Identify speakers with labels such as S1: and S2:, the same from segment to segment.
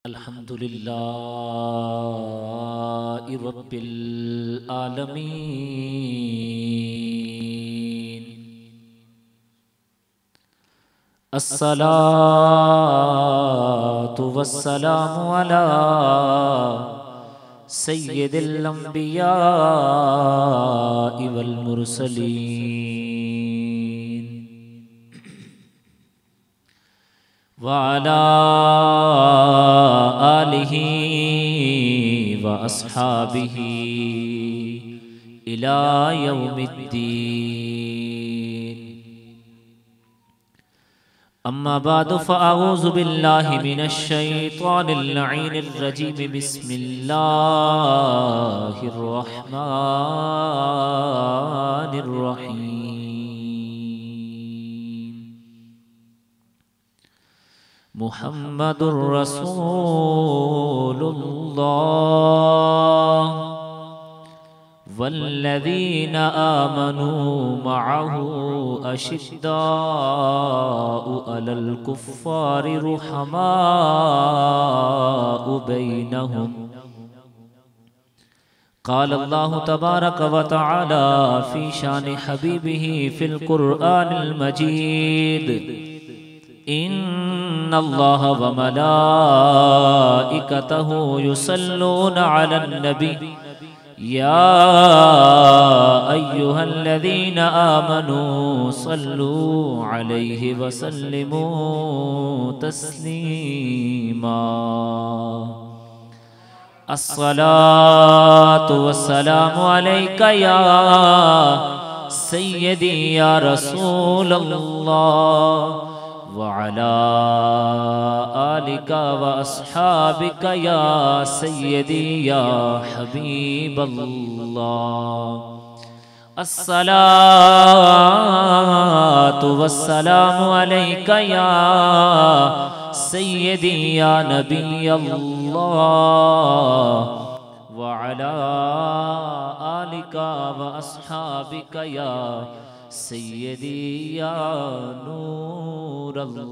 S1: अल्हम्दुलिल्लाहि रब्बिल आलमीन। अस्सलातु वस्सलामु अला सय्यिदिल अंबियाइ वल मुरसलीन व अला आलिहि व अस्हाबिहि इला यौमिद्दीन। अम्मा बादु फ़अऊज़ु बिल्लाहि मिनश शैतानिर लईनिर रजीम। बिस्मिल्लाहिर रहमानिर रहीम। मुहम्मदुर रसूलुल्लाह वल्लज़ीना आमनू मअहू अशिद्दाउ अलल कुफ़्फ़ारि रुहमाउ बैनहुम। क़ाल अल्लाहु तबारक व तआला फ़ी शानि हबीबिही फ़िल क़ुरआनिल मजीद। इन्नल्लाह व मलाइकतहु युसल्लूना अलन नबी या अय्युहल्लज़ीना आमनू सल्लू अलैहि व सल्लिमू तस्लीमा। अस्सलातु वस्सलामु अलैका या सय्यदी या रसूलल्लाह व अला आलिका व अस्हाबिका या सय्यदी या हबीबल्लाह। अस्सलातु वस्सलामु अलैका या सय्यदी या नबीयल्लाह व अला आलिका व अस्हाबिका या सय्यदी या नूरल्लाह।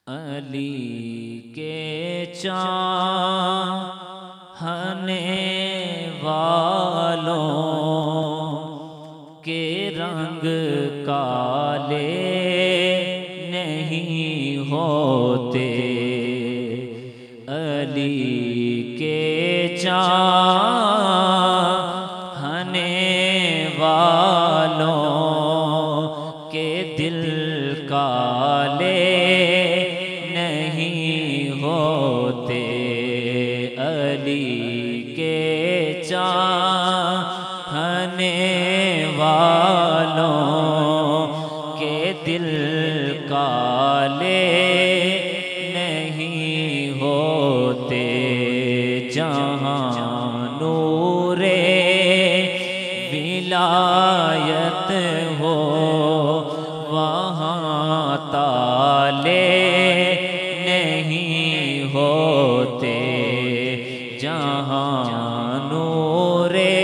S1: अली के चाहने वालों के रंग काले नहीं होते। अली के चाहने वालों के दिल काले नहीं होते। अली के चाहने वालों के दिल काले नहीं होते। जहाँ नूरे विलायत हो वहाँ ताले नहीं होते। जहाँ नूरे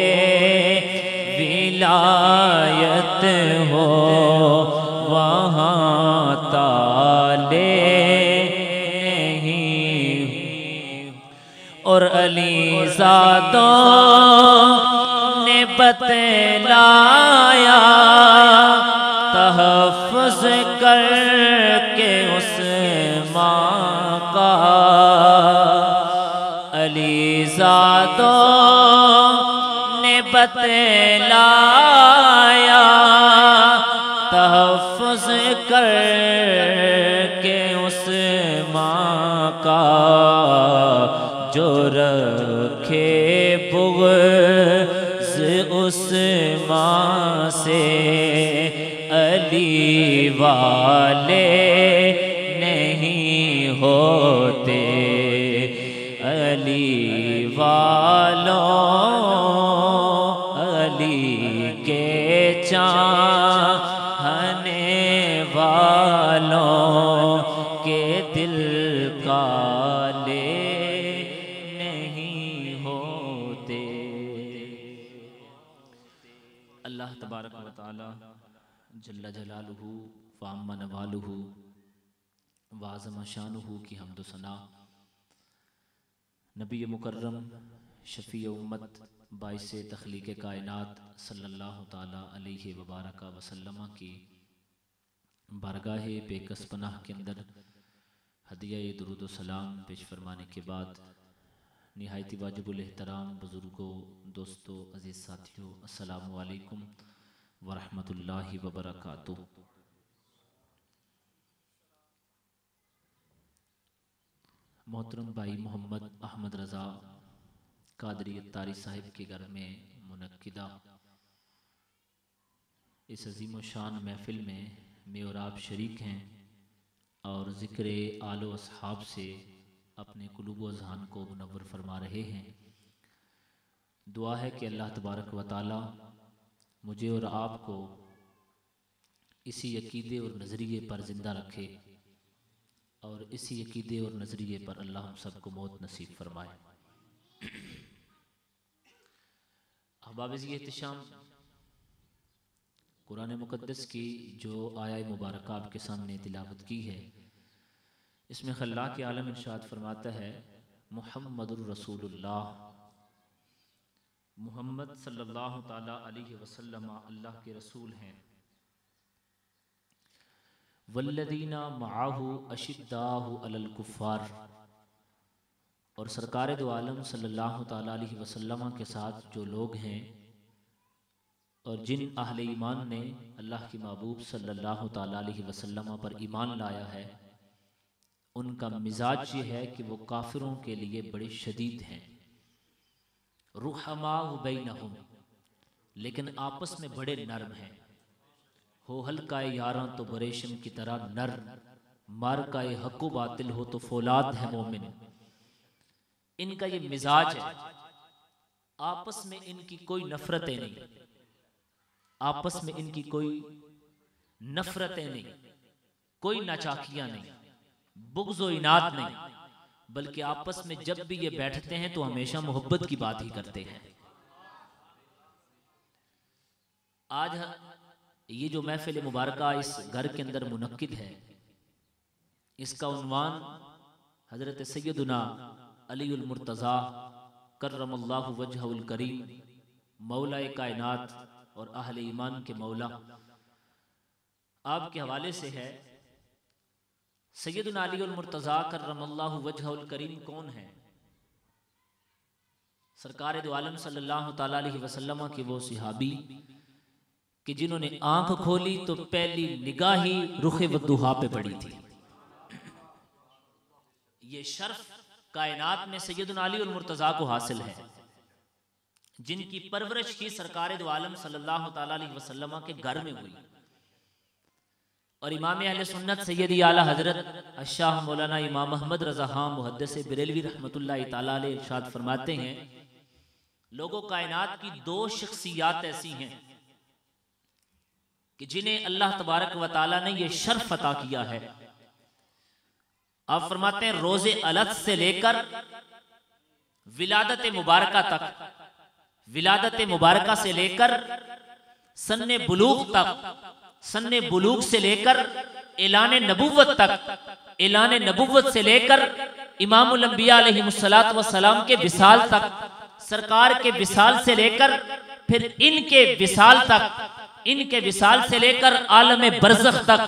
S1: विलायत हो वहाँ ताले नहीं। और अली ज़ादों ने बतलाया तहफ़्फ़ुज़ करके उस माँ का। अली ज़ादों ने बतलाया तहफ़्फ़ुज़ करके उस माँ का। जो रखे बुग़्ज़ उस माँ से अली वाले नहीं होते। अली वालों अली के चाहने वालों के दिल काले नहीं होते। अल्लाह तबारक तबारक व तआला जल्ला जलालुहु व अम्मा नवालुहु व अज़म शानुहु की हम्द सना नबी मुकर्रम शफ़ी उम्मत बाइस तख्लीक़ कायनात सल्लल्लाहु ताला अलैहि व बारक व सल्लम की बारगाह बेकस पनाह के अंदर हदिया दुरूद व सलाम पेश फरमाने के बाद निहायती वाजिबुल एहतराम बुज़ुर्गों, दोस्तों, अज़ीज़ साथियों, अस्सलामु अलैकुम व रहमतुल्लाहि व बरकातुहू। मोहतरम भाई मोहम्मद अहमद रज़ा कादरी अत्तारी साहिब के घर में मुनक्किदा इस अज़ीम शान महफ़िल में मैं और आप शरीक हैं और ज़िक्र आलो अस्हाब से अपने कुलूब व ज़हान को मुनव्वर फरमा रहे हैं। दुआ है कि अल्लाह तबारक व तआला मुझे और आपको इसी अकीदे और नज़रिए पर ज़िंदा रखे और इसी अकीदे और नज़रिए पर अल्लाह हम सबको मौत नसीब फरमाए। अहबाब-ए एहतिशाम, कुरान मुक़द्दस की जो आया मुबारक आपके सामने तिलावत की है, इसमें खल्लाक़ के आलम इरशाद फरमाता है मुहम्मदुर रसूलुल्लाह, मुहम्मद सल्लल्लाहु ताला अलैहि वसल्लम अल्लाह के रसूल हैं। वल्लदीना मआहु अशिद्दाहु अलल कुफ़ार, और सरकार दो आलम सल्लल्लाहु ताला अलैहि वसल्लम के साथ जो लोग हैं और जिन अहले ईमान ने अल्लाह के महबूब सल्लल्लाहु ताला अलैहि वसल्लम पर ईमान लाया है, उनका मिजाज ये है कि वो काफिरों के लिए बड़े शदीद हैं। रुहमाउ बैनहुम, लेकिन आपस में बड़े नर्म हैं। हो हल्का यारां तो बरेशम की तरह नर्म, मार का ये हक़ बातिल हो तो फौलाद है मोमिन। इनका ये मिजाज है। आपस में इनकी कोई नफरतें नहीं, आपस में इनकी कोई नफरतें नहीं, कोई नाचाकियां नहीं, बुग़्ज़ व इनाद नहीं, बल्कि आपस में जब भी ये बैठते हैं तो हमेशा मोहब्बत की बात ही करते हैं। आज ये जो महफिल मुबारका इस घर के अंदर मुनक्किद है, इसका उन्वान हज़रत सैयदुना अलीउल मुर्तज़ा कर्रमल्लाहु वजहुल करीम, मौलाए कायनात और अहले ईमान के मौला, आपके हवाले से है। सैयदुना अलीउल मुर्तज़ा कर्रमल्लाहु वजहुल करीम कौन है? सरकार दो आलम सल्लल्लाहु ताला अलैहि वसल्लम के वो सहाबी कि जिन्होंने आंख खोली तो पहली निगाह ही रुखे वद्दुहा पे पड़ी थी। ये शर्फ कायनात में सैयदुना अलीउल मुर्तज़ा को हासिल है, जिनकी परवरिश की सरकार दो आलम सल्लल्लाहु ताला अलैहि वसल्लम के घर में हुई। और इमाम अहले सुन्नत सैयदी आला हजरत अशाह मौलाना इमाम अहमद रज़ा खां मुहद्दिस बरेलवी रहमतुल्लाहि ताला अलैह इरशाद फरमाते हैं, लोगों कायनात की दो शख्सियात ऐसी हैं कि जिन्हें अल्लाह तबारक व ताला ने यह शर्फ अता किया है। आप फरमाते हैं रोजे अलत से लेकर विलादत मुबारका तक, विलादत मुबारका से लेकर सन्ने बुलूग तक, सन्ने बुलूग से लेकर ऐलाने नबुव्वत तक, ऐलाने नबुव्वत से लेकर इमामुल अंबिया अलैहिमुस्सलातु वस्सलाम के विसाल तक, सरकार के विसाल से लेकर फिर इनके विसाल तक, इनके विसाल से लेकर आलम बरज़ख तक,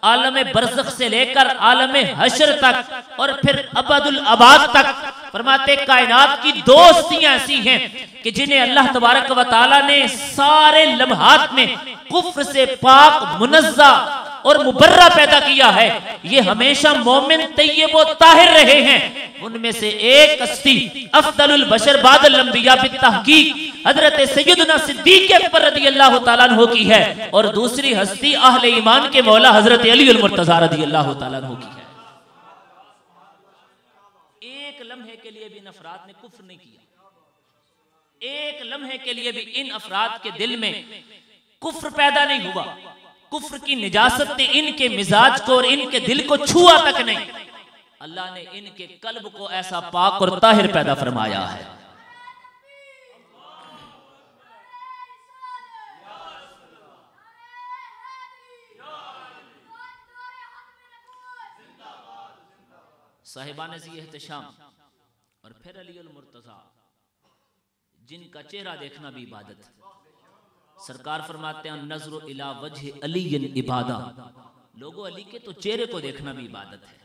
S1: आलम बरज़ख से लेकर आलम हश्र तक और फिर अबदुल अबाद तक। फरमाते कायनात की दो हस्तियां ऐसी हैं कि जिन्हें अल्लाह तबारक व तआला ने सारे लम्हात में कुफ्र से पाक, मुनज़्ज़ा और मुबर्रा पैदा किया है। ये हमेशा मोमिन, तय्यब व ताहिर रहे हैं। उनमें से एक हस्ती अफदलुल बशर बादल अंबिया बित्तहकीक हजरत सैयदना सिद्दीक़ अकबर रज़ियल्लाहु ताला अन्हु की है, और दूसरी हस्ती अहले ईमान के मौला हजरत अलीउल मुर्तज़ा रज़ियल्लाहु ताला अन्हु की है। एक लम्हे के लिए भी इन अफराद ने कुफ्र नहीं किया, एक लम्हे के लिए भी इन अफराद के दिल में कुफ्र पैदा नहीं हुआ। कुफ्र की निजासत ने इनके मिजाज को और इनके दिल को छुआ तक नहीं। अल्लाह ने इनके कल्ब को ऐसा पाक और ताहिर पैदा फरमाया है। साहिबान ज़ी एहतशाम और फिर अली अल मुर्तज़ा, जिनका चेहरा देखना भी इबादत है। सरकार फरमाते हैं नज़्र इला वजह अली इबादा, लोगों अली के तो चेहरे को देखना भी इबादत है।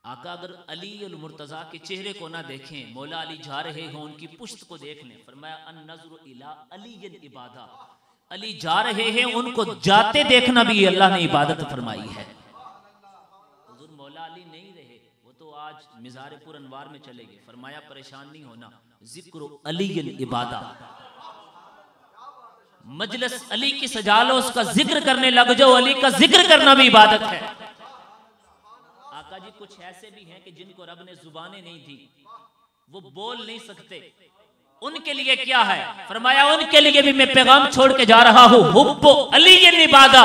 S1: आका अगर अली अल मुर्तज़ा के चेहरे को ना देखें, मौला अली जा रहे हों उनकी पुश्त को देख लें, फरमाया अन नज़्र इला अली इबादा, अली जा रहे हैं उनको जाते देखना भी अल्लाह ने इबादत फरमाई है। हुज़ूर मौला अली नहीं रहे, वो तो आज मिज़ार पुर अनवार में चले गए। फरमाया परेशान नहीं होना, जिक्र अली इबादा, मजलिस अली की सजा लो, उसका जिक्र करने लग जाओ, अली का जिक्र करना भी इबादत है। आका जी कुछ ऐसे भी हैं कि जिनको रब ने जुबानें नहीं दी, वो बोल नहीं सकते, उनके लिए क्या है? फरमाया उनके लिए भी मैं पैगाम छोड़ के जा रहा हूँ, हुब्बो अली इबादा,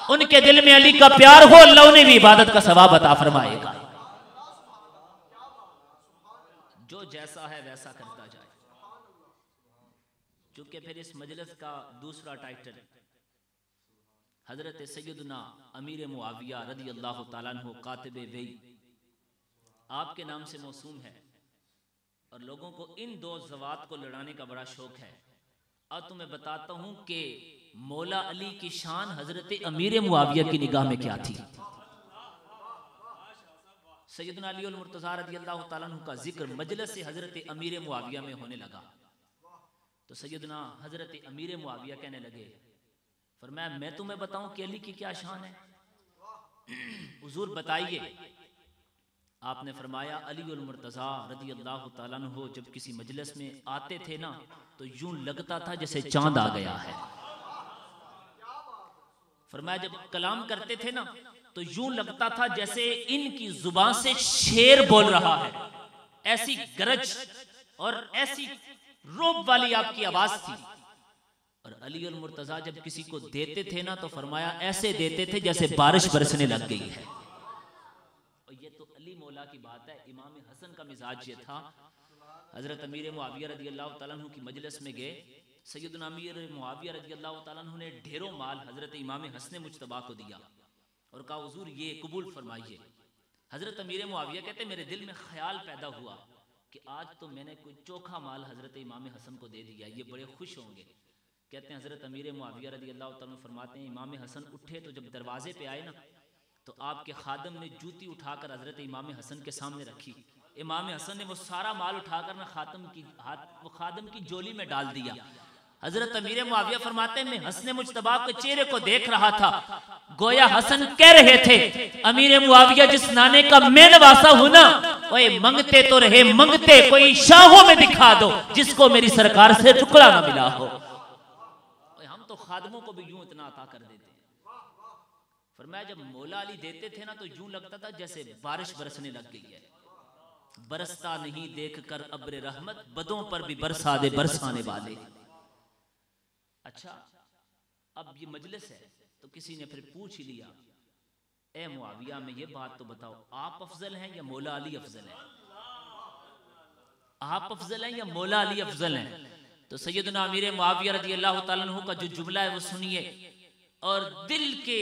S1: उनके दिल में अली का प्यार हो, अल्लाह उन्हें भी इबादत का सवाब अता फरमाएगा। जो जैसा है वैसा करता जाए। चूंकि फिर इस मजलिस का दूसरा टाइटल हजरत सैयदना अमीर मुआविया रदी अल्लाह ताला अन्हु कातिबे वही आपके नाम से मौसूम है, और लोगों को इन दो ज़वात को लड़ाने का बड़ा शौक है। और तुम्हें बताता हूं कि मौला अली की शान हजरत अमीर मुआविया की निगाह में क्या थी। सैयदना अली अल मुर्तज़ा रदी अल्लाह ताला अन्हु का जिक्र मजलिस से हजरत अमीर मुआविया में होने लगा, तो सैयदना हजरत अमीर मुआविया कहने लगे, फरमाया मैं तुम्हें बताऊं कि अली की क्या शान है? हुजूर बताइए। आपने फरमाया अली अल मुर्तज़ा रदी अल्लाह ताला अन्हु जब किसी मजलिस में आते थे ना, तो यूं लगता था जैसे चांद आ गया है। फरमाया जब कलाम करते थे ना, तो यूं लगता था जैसे इनकी जुबान से शेर बोल रहा है, ऐसी गरज और ऐसी रोब वाली आपकी आवाज थी। और अली अल मुर्तज़ा जब किसी को देते थे ना, तो फरमाया ऐसे देते थे जैसे बारिश बरसने लग गई है। और ये तो अली मौला की बात है। इमाम हसन का मिजाज ये था, हजरत अमीर मुआविया रदी अल्लाह ताला अन्हु की मजलिस में गए, सैयदना अमीर मुआविया रदी अल्लाह ताला अन्हु ने ढेरों माल हजरत इमाम हसन मुज्तबा को दिया और कहा हुजूर ये कबूल फरमाइए। हजरत अमीर मुआविया कहते मेरे दिल में ख्याल पैदा हुआ कि आज तो मैंने कोई चोखा माल हजरत इमाम हसन को दे दिया, ये बड़े खुश होंगे। कहते हैं हजरत अमीर मुआविया रदी अल्लाह ताला अन्हु फरमाते हैं इमाम हसन उठे तो जब दरवाजे पे आए ना, तो आपके खादम ने जूती उठाकर हजरत इमाम हसन के सामने रखी। इमाम हसन ने वो सारा माल उठाकर ना खादम की जोली में डाल दिया। हजरत अमीर मुआविया फरमाते हैं मैं हसन मुज्तबा के चेहरे को देख रहा था, गोया हसन कह रहे थे अमीर मुआविया जिस नाने का मैं नवासा हूं ना, ओए मंगते तो रहे मंगते, कोई शाहों में दिखा दो जिसको मेरी सरकार से टुकड़ा ना मिला हो। हम तो खादमों को भी यूं इतना अता कर देते हैं। फरमाया जब मौला अली देते थे ना, तो यूं लगता था जैसे बारिश बरसने लग गई है। बरसता नहीं देख कर अब्र रहमत, बदों पर भी बरसा दे बरसाने वाले। अच्छा, अब ये मजलिस है तो किसी ने फिर पूछ ही लिया, ए मुआविया में ये बात तो बताओ, आप अफजल हैं या मौला अली अफजल हैं? आप अफजल हैं या मौला अली अफजल हैं? तो सैयदना अमीर मुआविया रज़ी अल्लाह ताला अन्हु का जो जुमला है वो सुनिए और दिल के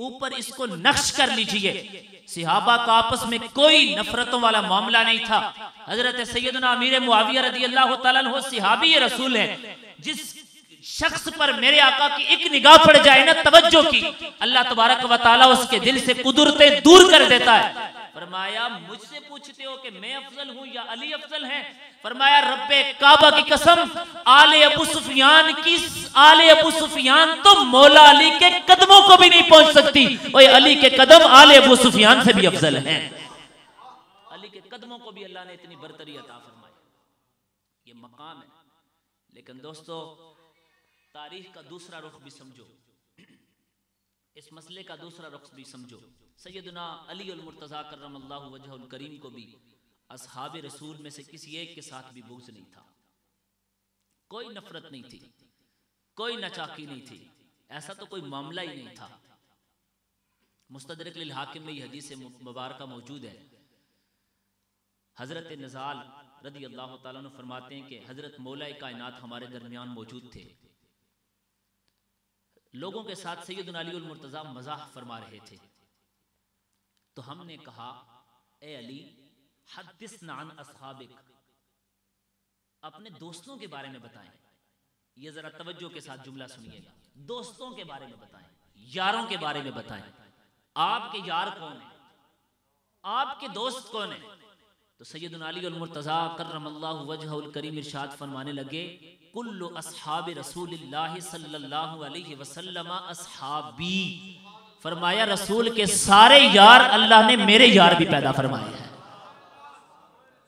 S1: ऊपर इसको नक्श कर लीजिए। सहाबा का आपस में कोई नफरतों वाला मामला नहीं था। हजरत सैयदना अमीर मुआविया रज़ी अल्लाह ताला अन्हु सहाबी रसूल हैं। जिस शख्स पर मेरे आका की एक निगाह पड़ जाए ना तवज्जो की, अल्लाह तबारक व तआला उसके दिल से कुदरतें दूर कर देता है। फरमाया मुझसे पूछते हो कि मैं अफजल हूं या अली अफजल हैं? फरमाया रब्बे काबा की कसम, आले अबू सुफियान तो मौला अली के कदमों को भी नहीं पहुंच सकती, और अली के कदम आले अबू सुफियान से भी अफजल हैं। अली के कदमों को भी अल्लाह ने इतनी बरतरी अता फरमाई, ये मकाम है। लेकिन दोस्तों तारीख का दूसरा रुख भी समझो, इस मसले का दूसरा रुख भी समझो। सैयदना अली अल मुर्तज़ा करमल्लाहु वजहुल करीम को भी असहाब रसूल में से किसी एक के साथ भी बुग़्ज़ नहीं था, कोई नफरत नहीं थी, कोई नचाकी नहीं थी, ऐसा तो कोई मामला ही नहीं था। मुस्तदरक लिल हाकिम में ये हदीस मुबारका मौजूद है। हजरत नज़ाल रदी अल्लाह ताला अन्हु फरमाते हैं कि हजरत मौला कायनात हमारे दरमियान मौजूद थे। लोगों के साथ सैयदना अली अल मुर्तज़ा मज़ाह फरमा रहे थे, तो हमने कहा ए अली हद्दिसना अन अस्हाबिक, अपने दोस्तों के बारे में बताएं। ये जरा तवज्जो के साथ जुमला सुनिएगा, दोस्तों के बारे में बताएं, यारों के बारे में बताएं। आपके यार कौन है, आपके दोस्त कौन है? तो सैयदना अली अल मुर्तज़ा कर्रमल्लाहु वजहुल करीम इरशाद फरमाने लगे, कुल्लु अस्हाबि रसूलिल्लाहि सल्लल्लाहु अलैहि वसल्लम अस्हाबी। फरमाया रसूल के सारे यार अल्लाह ने मेरे यार भी पैदा फरमाए हैं।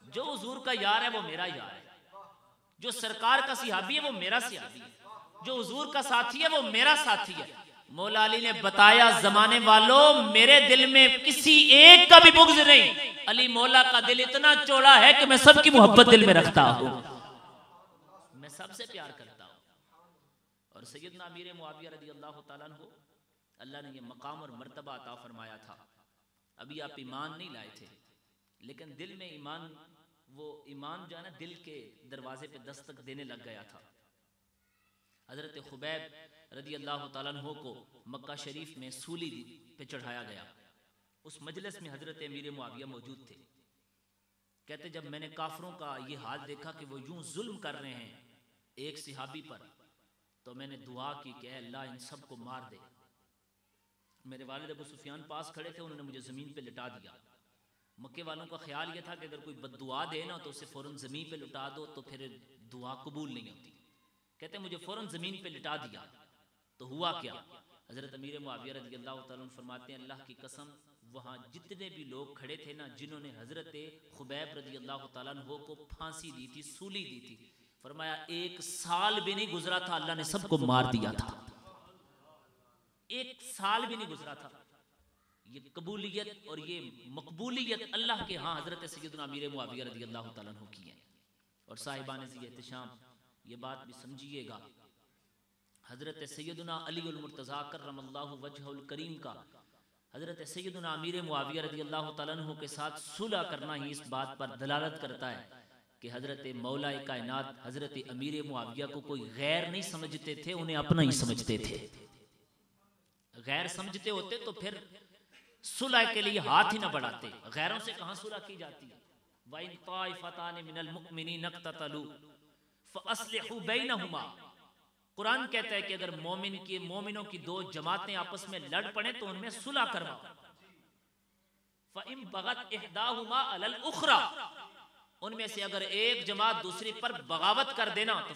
S1: जो हुजूर का यार है वो मेरा यार है, जो सरकार का सिहाबी है वो मेरा सिहाबी है, जो हुजूर का साथी है वो मेरा साथी है। मौला अली ने बताया, जमाने वालों मेरे दिल में किसी एक का भी बुग़्ज़ नहीं, अली मौला का दिल इतना चौड़ा है कि मैं सबकी मोहब्बत दिल में रखता हूं, मैं सबसे प्यार करता हूं। और सैयदना अमीर मुआविया रज़ियल्लाहु ताला अन्हु, अल्लाह ने ये मकाम और मर्तबा अता फरमाया था। अभी आप ईमान नहीं लाए थे, लेकिन दिल में ईमान, वो ईमान जो है ना दिल के दरवाजे पे दस्तक देने लग गया था। हजरत खुबैब रज़ियल्लाहु ताला अन्हु को मक्का शरीफ में सूली पे चढ़ाया गया। उस मजलिस में हजरत अमीर मुआविया मौजूद थे। कहते जब मैंने काफरों का ये हाल देखा कि वो यूं जुल्म कर रहे हैं एक सिहाबी पर, तो मैंने दुआ की कि अल्लाह इन सब को मार दे। मेरे वालिद अबू सुफियान पास खड़े थे, उन्होंने मुझे ज़मीन पे लिटा दिया। मक्के वालों का ख्याल ये था कि अगर कोई बद्दुआ दे ना तो उसे फ़ौरन ज़मीन पे लिटा दो, तो फिर दुआ कबूल नहीं होती। कहते मुझे फ़ौरन ज़मीन पे लिटा दिया। तो हुआ क्या, हज़रत अमीर मुआविया रज़ियल्लाहु ताला अन्हु फरमाते हैं, अल्लाह की कसम वहाँ जितने भी लोग खड़े थे ना, जिन्होंने हज़रत खुबैब रज़ियल्लाहु ताला अन्हु को फांसी दी थी, सूली दी थी, फरमाया 1 साल भी नहीं गुजरा था अल्लाह ने सबको मार दिया था। 1 साल भी नहीं गुजरा था। ये कबूलियत और ये मकबूलियत अल्लाह के यहाँ हज़रत सैयदना अमीर मुआविया रज़ियल्लाहु ताला अन्हु की है। और साहिबान ज़ी एहतिशाम ये बात भी समझिएगा, हज़रत सैयदना अली अल मुर्तज़ा कर्रमल्लाहु वजहुल करीम का हज़रत सैयदना अमीर मुआविया रज़ियल्लाहु ताला अन्हु के साथ सुलह करना ही इस बात पर दलालत करता है कि हज़रत मौला कायनात हज़रत अमीर मुआविया को कोई गैर नहीं समझते थे, उन्हें अपना ही समझते थे। गैर समझते होते तो फिर सुलह के लिए हाथ ही ना बढ़ाते। गैरों से कहाँ सुलह की जाती है? वइन ताइफतान मिनल मुमिनीन इक़्ततलू फ़अस्लिहू बैनहुमा। कुरान कहता है कि अगर मोमिनों की 2 जमातें आपस में लड़ पड़े तो उनमें सुलह करवाओ। फ़इम बगत इहदाहुमा अलल उखरा, उनमें से अगर एक जमात दूसरी पर बगावत कर देना तो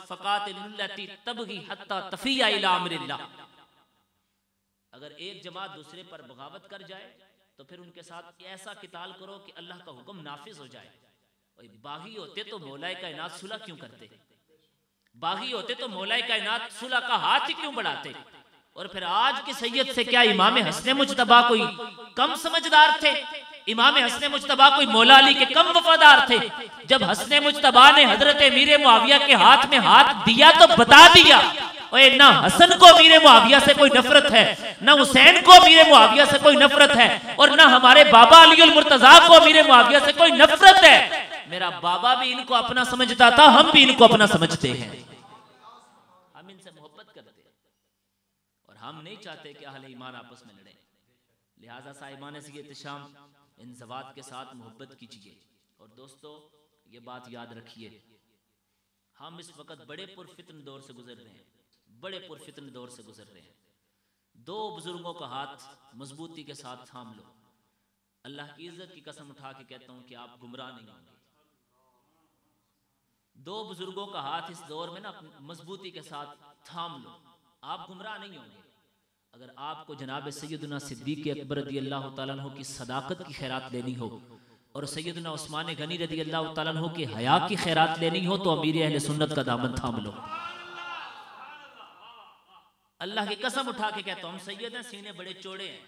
S1: फ़क़ातिलुल्लती तबगी हत्ता तफ़िया इला अम्रिल्लाह। अगर एक जमात दूसरे पर बगावत कर जाए तो फिर उनके साथ ऐसा किताल करो कि अल्लाह का हुक्म नाफिज हो जाए। और बागी होते तो मौला कायनात सुलह क्यों करते? बागी होते तो मौला कायनात सुलह का हाथ ही क्यों बढ़ाते? और फिर आज के सैयद से क्या इमाम हसन मुज्तबा कोई कम समझदार थे? इमाम हसन मुज्तबा कोई मौला अली के कम वफादार थे? जब हसन मुज्तबा ने हजरत अमीर मुआविया के हाथ में हाथ दिया तो बता दिया, ओए ना हसन को अमीर मुआविया से कोई नफरत है, ना हुसैन को अमीर मुआविया से कोई नफरत है, और ना हमारे बाबा अली अल मुर्तज़ा को अमीर मुआविया से कोई नफरत है। मेरा बाबा भी इनको अपना समझता था, हम भी इनको अपना समझते हैं। हम इनसे मोहब्बत करते हैं और हम नहीं चाहते कि अहले ईमान आपस में लड़े। लिहाजा साहिबान से एहतिशाम इन ज़वात के साथ मोहब्बत कीजिए। और दोस्तों ये बात याद रखिए, हम इस वक्त बड़े पुरफितन दौर से गुजर रहे हैं, बड़े पुरफितन दौर से गुजर रहे हैं। 2 बुजुर्गों का हाथ मजबूती के साथ थाम लो। अल्लाह की इज्जत की कसम उठा के कहता हूं कि आप गुमराह नहीं होंगे। 2 बुजुर्गों का हाथ इस दौर में ना मजबूती के साथ थाम लो, आप गुमराह नहीं होंगे। अगर आपको जनाब सैयदना सिद्दीक़ अकबर रज़ियल्लाहु ताला अन्हु की सदाकत की खैरात लेनी हो और सैयदना उस्मान गनी रज़ियल्लाहु ताला अन्हु की हया की खैरात लेनी हो तो अमीर अहले सुन्नत का दामन थाम लो। अल्लाह की कसम उठा के कहता हूं, हम सैयद हैं, सीने बड़े चौड़े हैं।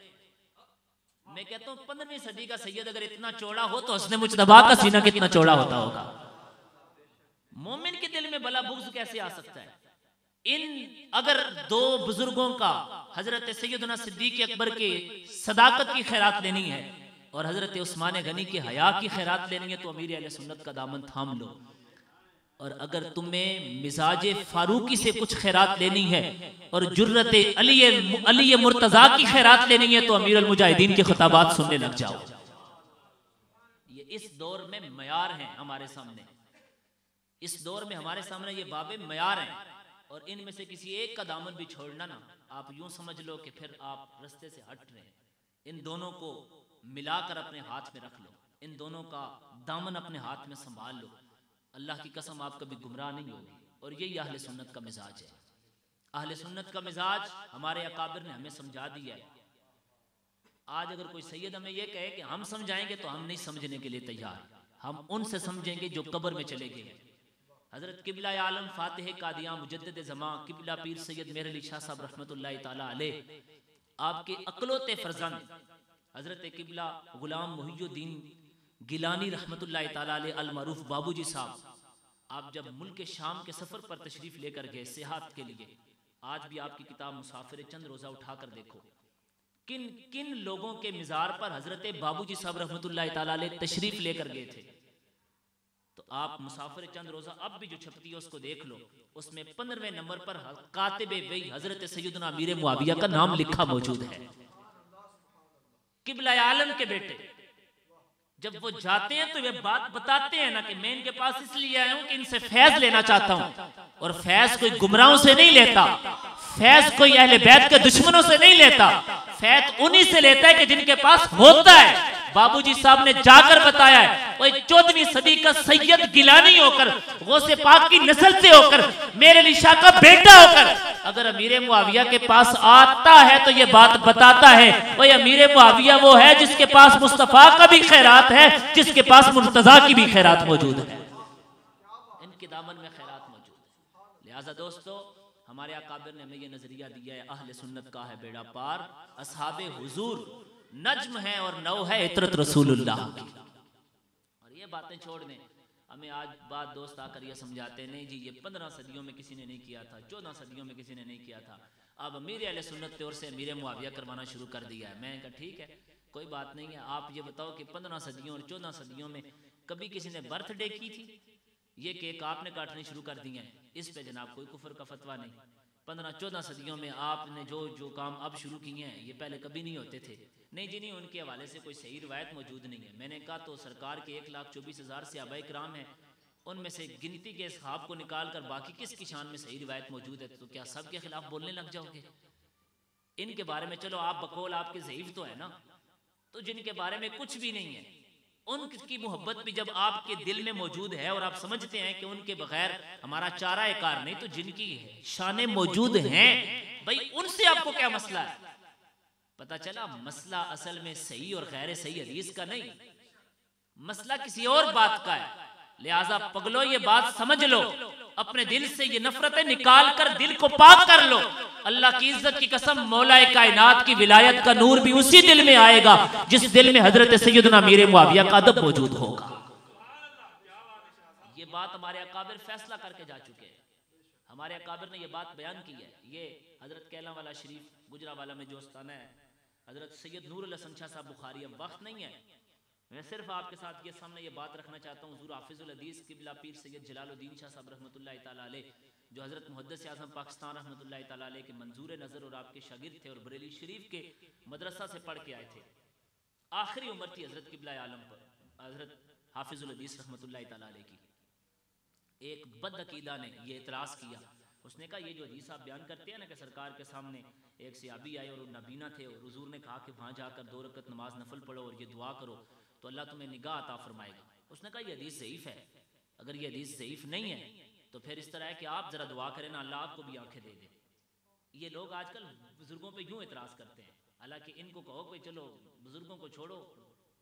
S1: मैं कहता हूं 15वीं सदी का सैयद अगर इतना चौड़ा हो तो हसन मुज्तबा का सीना कितना चौड़ा होता होगा। मोमिन के दिल में भला बुग़्ज़ कैसे आ सकता है? अगर 2 बुजुर्गों का हजरत सैयदना सिद्दीक़ अकबर के सदाकत की खैरात लेनी है और हजरत उस्मान गनी की हया की खैरात लेनी है तो अमीर अहले सुन्नत का दामन थाम लो। और अगर तुम्हें मिजाज फारूकी से कुछ खैरात लेनी है और जुर्रत अली मुर्तज़ा की खैरात लेनी है तो अमीर अल मुजाहिदीन के खिताबात सुनने लग जाओ। इस दौर में मयार हैं हमारे सामने, इस दौर में हमारे सामने ये बाबे मयार हैं, और इनमें से किसी एक का दामन भी छोड़ना ना, आप यूं समझ लो कि फिर आप रास्ते से हट रहे हैं। इन दोनों को मिलाकर अपने हाथ में रख लो, इन दोनों का दामन अपने हाथ में संभाल लो, अल्लाह की कसम आप कभी गुमराह नहीं होगी। और यही अहले सुन्नत का मिजाज है। अहले सुन्नत का मिजाज हमारे अकाबिर ने हमें समझा दिया है। आज अगर कोई सैयद हमें यह कहे कि हम समझाएंगे, तो हम नहीं समझने के लिए तैयार, हम उनसे समझेंगे जो कब्र में चले गए। हजरत किबला आलम फातिह कादियां मुजद्दिद ज़मां किबला पीर सैयद मेहर अली शाह साहब रहमतुल्लाह ताला अलैह, आपके अकलोते फरजंद हजरत किबला गुलाम मुहियुद्दीन गिलानी रहमतुल्लाह ताला अलैह अल मरूफ बाबूजी साहब, आप जब मुल्क शाम के सफर पर तशरीफ लेकर गए सेहत के लिए, आज भी आपकी किताब मुसाफिर चंद रोजा उठाकर देखो, किन किन लोगों के मिजार पर हजरत बाबूजी साहब रहमतुल्लाह ताला अलैह तशरीफ लेकर गए थे। तो आप मुसाफिर चंद रोजा अब भी जो छपती है उसको देख लो, उसमें 15वें नंबर पर कातिबे वही हजरत सैयदना अमीर मुआविया का नाम लिखा मौजूद है। किबला आलम के बेटे जब वो जाते हैं तो ये बात बताते हैं ना कि मैं इनके पास इसलिए आया हूं कि इनसे फैज लेना चाहता हूं, और फैज कोई गुमराहों से नहीं लेता, फैज कोई अहले बैत के दुश्मनों से नहीं लेता, फैज उन्हीं से लेता है कि जिनके पास होता है। बाबूजी साहब ने जाकर बताया है, वो 14वीं सदी का सैयद गिलानी होकर, गौसे पाक की नस्ल से होकर, मेरे अली शाह का बेटा होकर अगर अमीर मुआविया के पास आता है तो ये बात बताता है, वो अमीर मुआविया वो है जिसके पास मुस्तफा का भी खैरात है, जिसके पास मुर्तजा की भी खैरात मौजूद है, इनके दामन में खैरात मौजूद है। लिहाजा दोस्तों, हमारे अकाबिर ने हमें ये नजरिया दिया है, अहले सुन्नत का है बेड़ा पार, असहाबे हुजूर नज्म है और नौ है इतरत रसूलुल्लाह की। और ये बातें छोड़ दें, हमें आज बात दोस्त आकर ये समझाते नहीं जी ये 15 सदियों में किसी ने नहीं किया था, 14 सदियों में किसी ने नहीं किया था, अब अमीर अहले सुन्नत तौर से अमीर मुआविया करवाना शुरू कर दिया है। मैं कहा ठीक है, कोई बात नहीं है, आप ये बताओ कि 15 सदियों और 14 सदियों में कभी किसी ने बर्थडे की थी? ये केक आपने काटने शुरू कर दिए हैं, इस पे जनाब कोई कुफर का फतवा नहीं। 15-14 सदियों में आपने जो काम अब शुरू किए हैं, ये पहले कभी नहीं होते थे। नहीं जी नहीं, उनके हवाले से कोई सही रिवायत मौजूद नहीं है। मैंने कहा तो सरकार के 1,24,000 सहाबाए किराम हैं, उनमें से गिनती के असहाब को निकाल कर बाकी किसकी शान में सही रिवायत मौजूद है? तो क्या सब के खिलाफ बोलने लग जाओगे इनके बारे में? चलो आप बकौल आपके ज़ईफ तो है ना, तो जिनके बारे में कुछ भी नहीं है उनकी मोहब्बत भी जब आपके दिल में मौजूद है और आप समझते हैं कि उनके बगैर हमारा चारा कार नहीं, तो जिनकी शानें मौजूद हैं भाई उनसे आपको क्या मसला है? पता चला मसला असल में सही और गैर सही हदीस का नहीं, मसला किसी और बात का है। लिहाजा पगलो ये बात समझ लो, अपने दिल से ये नफरतें निकाल कर दिल को पाक कर लो। अल्लाह की इज्जत की कसम, मौलाए कायनात की विलायत का नूर भी उसी दिल में आएगा जिस दिल में हजरत सैयदना अमीर मुआविया का अदब मौजूद होगा। ये बात हमारे अकाबिर फैसला करके जा चुके हैं, हमारे अकाबिर ने ये बात बयान की है। ये हजरत कैला वाला शरीफ गुजरावाला में जो आस्थाना है हजरत सैयद नूरुल हसन शाह साहब बुखारी, अब वक्त नहीं है, मैं सिर्फ आपके साथ ये सामने ये बात रखना चाहता हूँ। हुजूर हाफिजुल हदीस किबला पीर सैयद जलालुद्दीन शाह साहब रहमतुल्लाह ताला अलैह, जो हजरत मुहद्दिस आज़म पाकिस्तान रहमतुल्लाह ताला अलैह के मंजूर नज़र और आपके शागिर्द थे और बरेली शरीफ के मदरसा से पढ़ के आए थे। आखिरी उम्र थी हजरत किबला आलम पर, हजरत हाफिजुल हदीस रहमतुल्लाह ताला अलैह की। एक बदअकीदा ने ये इतराज़ किया, उसने कहा ये जो हदीस आप बयान करते हैं ना कि सरकार के सामने एक सहाबी आए और वो नबीना थे और हुजूर ने कहा कि वहाँ जाकर 2 रकत नमाज नफल पढ़ो और ये दुआ करो तो अल्लाह तुम्हें निगाह अता फरमाएगा। उसने कहा ये हदीस ज़ईफ़ है, अगर ये हदीस ज़ईफ़ नहीं है तो फिर इस तरह है कि आप ज़रा दुआ करें ना अल्लाह आपको भी आंखें दे दे। ये लोग आजकल बुजुर्गों पे यूँ एतराज़ करते हैं, हालांकि इनको कहो कि चलो बुजुर्गों को छोड़ो,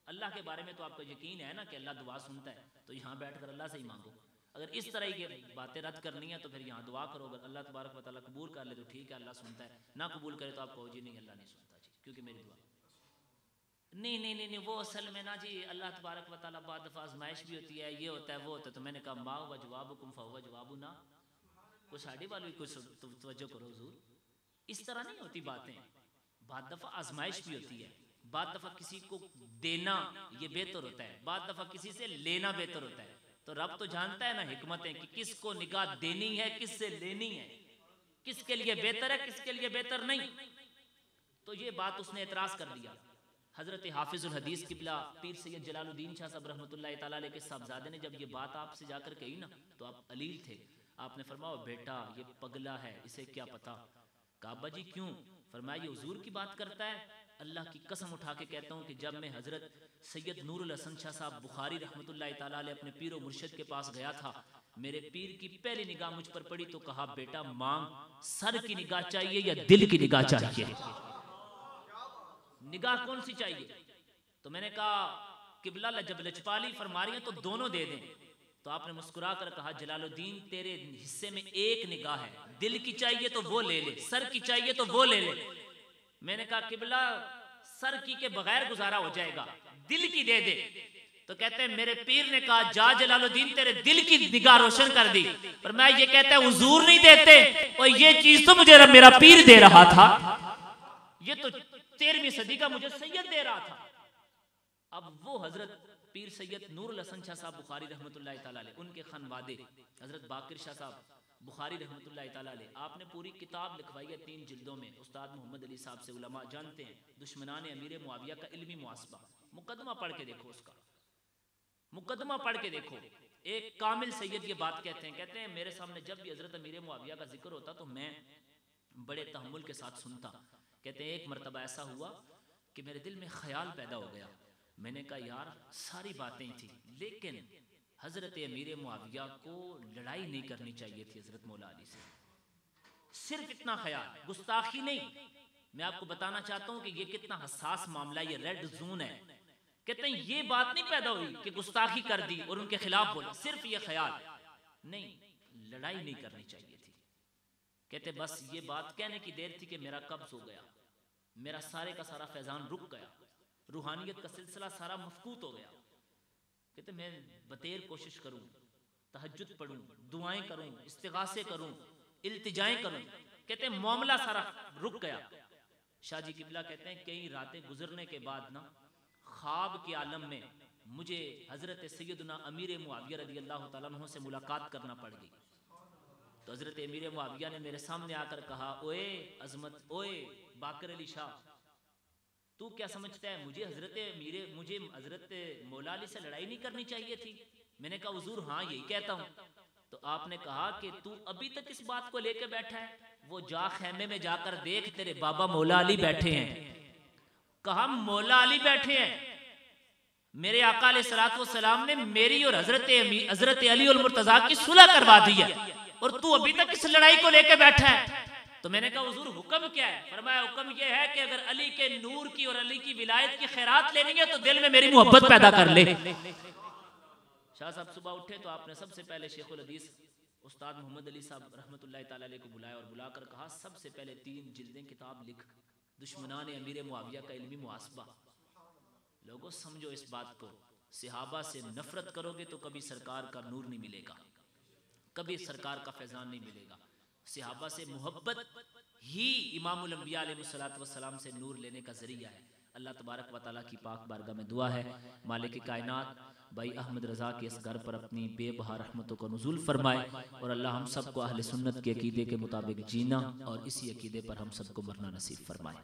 S1: अल्लाह के बारे में तो आपको यकीन है ना कि अल्लाह दुआ सुनता है, तो यहाँ बैठ कर अल्लाह से ही मांगो। अगर इस तरह की बातें रद्द करनी है तो फिर यहाँ दुआ करो, अगर अल्लाह तबारक व तआला कबूल कर ले तो ठीक है, अल्लाह सुनता है, ना कबूल करे तो आप कहो जी नहीं अल्लाह नहीं सुनता जी, क्योंकि मेरी दुआ नहीं नहीं नहीं नहीं वो असल में ना जी अल्लाह तबारक व तआला बाद दफ़ा आजमाइश भी होती है, ये होता है वो होता है। तो मैंने कहा माँ व जवाबुकुम फहुव जवाबुना, कुछ साड़ी वालों की कुछ तवज्जो करो हुजूर, इस तरह नहीं होती बातें। बाद दफ़ा आजमाइश भी होती है, बाद दफ़ा किसी को देना ये बेहतर होता है, बाद दफ़ा किसी से लेना बेहतर होता है। तो रब तो जानता है ना हिकमतें कि किसको निगाह देनी है, किससे लेनी है, किसके लिए बेहतर है, किसके लिए बेहतर नहीं। तो ये बात उसने एतराज़ कर दिया। हज़रत हाफिज़ुल हदीस किबला पीर सैयद जलालुद्दीन शाह साहब रहमतुल्लाह ताला अलैह के साहबजादे ने जब ये बात आपसे जाकर कही ना, तो आप अलील थे। आपने फरमाया बेटा ये पगला है, इसे क्या पता। काबा जी क्यों? फरमाया ये हुजूर की बात करता है। अल्लाह की कसम उठा के कहता हूँ कि जब मैं हज़रत सैयद नूरुल हसन शाह साहब बुखारी रहमतुल्लाह ताला अलैह अपने पीर व मुर्शिद के पास गया था, मेरे पीर की पहली निगाह मुझ पर पड़ी तो कहा बेटा मांग, सर की निगाह चाहिए या दिल की निगाह चाहिए? निगाह कौन सी चाहिए? तो मैंने कहा किबला जब लजपाली फरमा रही है तो दोनों दे दें। तो आपने मुस्कुरा कर कहा जलालुद्दीन तेरे हिस्से में एक निगाह है, दिल की चाहिए तो वो ले ले, सर की चाहिए तो वो ले ले। मैंने कहा किबला सर की के बगैर गुजारा हो जाएगा, दिल की दे दे। तो कहते हैं मेरे पीर ने कहा जा जलालुद्दीन तेरे दिल की निगाह रोशन कर दी। पर मैं ये कहता है हुजूर नहीं देते, और ये चीज तो मुझे मेरा पीर दे रहा था, ये तो 13वीं सदी का मुझे सैयद दे रहा था। अब वो हजरत पीर सैयद नूरुल हसन शाह साहब बुखारी रहमतुल्लाह ताला अलैह, उनके खनवादे हजरत बाकिर शाह साहब बुखारी रहमतुल्लाह ताला अलैह, आपने पूरी किताब लिखवाई है 3 जिल्दों में। उस्ताद मोहम्मद अली साहब से उलमा जानते हैं, दुश्मनान अमीर मुआविया का इल्मी मुआसबा, मुकदमा पढ़ के देखो, उसका मुकदमा पढ़ के देखो। एक कामिल सैयद ये बात कहते हैं मेरे सामने जब भी हजरत अमीर मुआविया का जिक्र होता तो मैं बड़े तहम्मुल के साथ सुनता। कहते हैं एक मरतबा ऐसा हुआ कि मेरे दिल में ख्याल पैदा हो गया। मैंने कहा यार सारी बातें थी, लेकिन हजरत अमीर मुआविया को लड़ाई नहीं करनी चाहिए थी हजरत मौला अली से। सिर्फ इतना ख्याल, गुस्ताखी नहीं। मैं आपको बताना चाहता हूं कि ये कितना हसास मामला, ये रेड जोन है। कहते हैं ये बात नहीं पैदा हुई कि गुस्ताखी कर दी और उनके खिलाफ बोला, सिर्फ ये ख्याल, नहीं लड़ाई नहीं करनी चाहिए थी। कहते बस ये बात कहने की देर थी कि मेरा कब्ज हो गया, मेरा सारे का सारा फैजान रुक गया, रूहानियत का सिलसिला सारा मफकूत हो गया। कहते मैं बतेर कोशिश करूं, तहज्जुद पढ़ूं, दुआएं करूं, इस्तिगासे करूं, इल्तिजाएं करूं, कहते मामला सारा रुक गया। शाह जी किबला कहते हैं कई रातें गुजरने के बाद ना ख्वाब के आलम में मुझे हजरत सैयदना अमीर मुआविया रज़ी अल्लाह तआला अन्हु से मुलाकात करना पड़ गई। तो हजरत अमीर मुआविया ने मेरे सामने आकर कहा ओए अजमत, ओए बाकर अली शाह, तू क्या समझता है मुझे हजरत मौला अली से लड़ाई नहीं करनी चाहिए थी? मैंने कहा हुजूर हाँ यही कहता हूँ। तो आपने कहा कि तू अभी तक इस बात को लेकर बैठा है, वो जा खेमे में जाकर देख तेरे बाबा मौला अली बैठे हैं। कहा मौला अली बैठे हैं, मेरे आका अलैहिस्सलातु वस्सलाम ने मेरी और हजरत अली और मुर्तजा की सुलह करवा दी है, और तू अभी तक इस लड़ाई को लेकर बैठा है। तो मैंने कहा हुजूर हुक्म क्या है? फरमाया हुक्म यह है कि अगर अली के नूर की और अली की विलायत की खैरात लेनी है तो दिल में मेरी मोहब्बत पैदा कर ले। शाह साहब सुबह उठे तो आपने सबसे पहले शेखुल हदीस उस्ताद मोहम्मद अली साहब रहमतुल्लाह ताला अलैह को बुलाया और बुलाकर कहा सबसे पहले 3 जिल्दें किताब लिख, दुश्मनान अमीर मुआविया का इल्मी मुआसबा। लोगों समझो इस बात को, सहाबा से नफरत करोगे तो कभी सरकार का नूर नहीं मिलेगा, कभी सरकार का फैजान नहीं मिलेगा। सहाबा से मोहब्बत ही इमामुल अंबिया अलैहिस्सलातु वस्सलाम से नूर लेने का जरिया है। अल्लाह तबारक व तआला की पाक बारगाह में दुआ है मालिक कायनात भाई अहमद रज़ा के इस घर पर अपनी बेबहा रहमतों का नुज़ूल फरमाए, और अल्लाह हम सबको अहले सुन्नत के अकीदे के मुताबिक जीना और इसी अकीदे पर हम सबको मरना नसीब फरमाए।